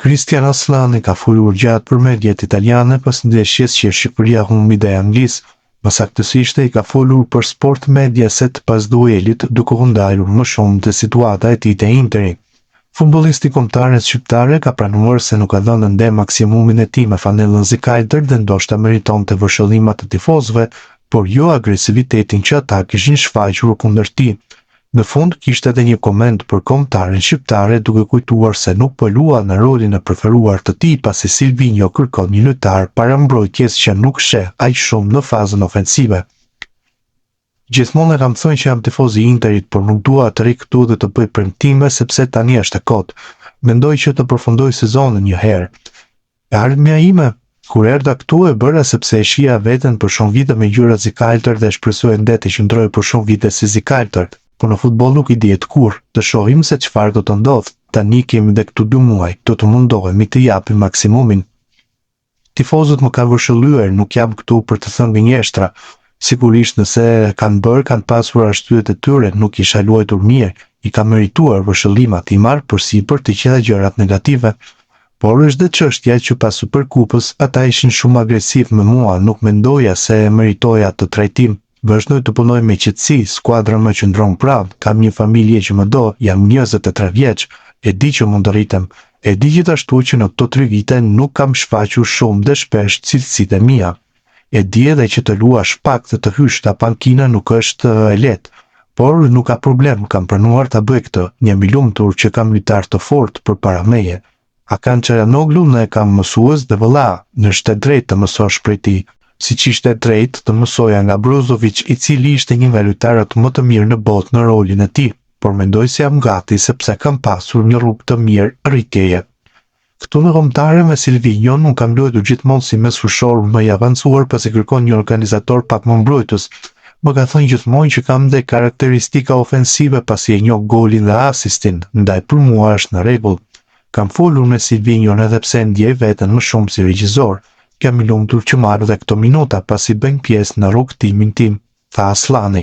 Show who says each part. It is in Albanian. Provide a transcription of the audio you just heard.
Speaker 1: Cristian Aslani ka folur gjatë për mediat italiane pas ndeshjes që Shqipëria humbi ndaj Anglisë. Më saktësisht ai ka folur për Sport Mediaset pas duelit, duke u ndalur më shumë te situata e tij te Interi. Futbollisti kombëtares shqiptare ka pranuar se nuk ka dhënë ende maksimumin e tij me fanellën zikajtër dhe ndoshta meritonte vëshëllimat të tifozëve, por jo agresivitetin që ata kishin shfaqur kundër tij. Në fund kishte edhe një koment për kombëtaren shqiptare duke kujtuar se nuk po lua në rolin e preferuar të tij pasi Silvinho kërkon një lojtar parambrojtjes që nuk sheh aq shumë në fazën ofensive. Gjithmonë kam thënë që jam tifoz i Interit, por nuk dua të ri këtu dhe të bëj premtime sepse tani është e kot. Mendoj që të përfundoj sezonin një herë. E ardhmja ime kur erdha këtu e bëra sepse e shija veten për shumë vite me ngjyra zikajtër dhe shpresoj ende të qëndroj për shumë vite si zikajtër. Por në futboll nuk i dihet kur, të shohim se çfarë do të ndodh. Tani kemi dhe këtu 2 muaj, do të mundohemi të japim maksimumin. Tifozët më kanë vëshëlluar, nuk jam këtu për të thënë gënjeshtra. Sigurisht nëse kanë pasur arsyet e tyre, nuk isha luajtur mirë, i ka merituar vëshëllimat, i marr përsipër të gjitha gjërat negative. Por është dhe çështja që pas Superkupës ata ishin shumë agresiv me mua, nuk mendoja se meritoja atë trajtim. Vazhdoj të punoj me qetësi, skuadra më qëndron prap, kam një familje që më do, jam 23 vjeç, e di që mund të rritem. E di gjithashtu që në këto 3 vite nuk kam shfaqur shumë dhe shpesh cilësitë e mia. E di edhe që të luash pak dhe të hysh ta pankina nuk është e lehtë, por nuk ka problem, kam pranuar ta bëj këtë. Jam i lumtur që kam lojtar të fortë përpara meje. Hakan Çalhanoğlu ne kam mësues dhe vëlla, n'është e drejtë të mësosh prej tij. Siç ishte drejt të mësoja nga Brozovic, i cili ishte një nga lojtarët më të mirë në botë në rolin e tij, por mendoj se jam gati sepse kam pasur një rrugë të mirë rritjeje. Këtu në kombëtare me Silvinho nuk kam luajtur gjithmonë si mesfushor më i avancuar pasi kërkon një organizator pak më mbrojtës. Më ka thënë gjithmonë që kam dhe karakteristika ofensive pasi e njoh golin dhe asistin, ndaj për mua është në rregull. Kam folur me Silvinho edhe pse ndjej veten më shumë si regjisor. Jam i lumtur që marr dhe këto minuta pasi bëjnë pjesë në rrugtimin tim, tha Aslani.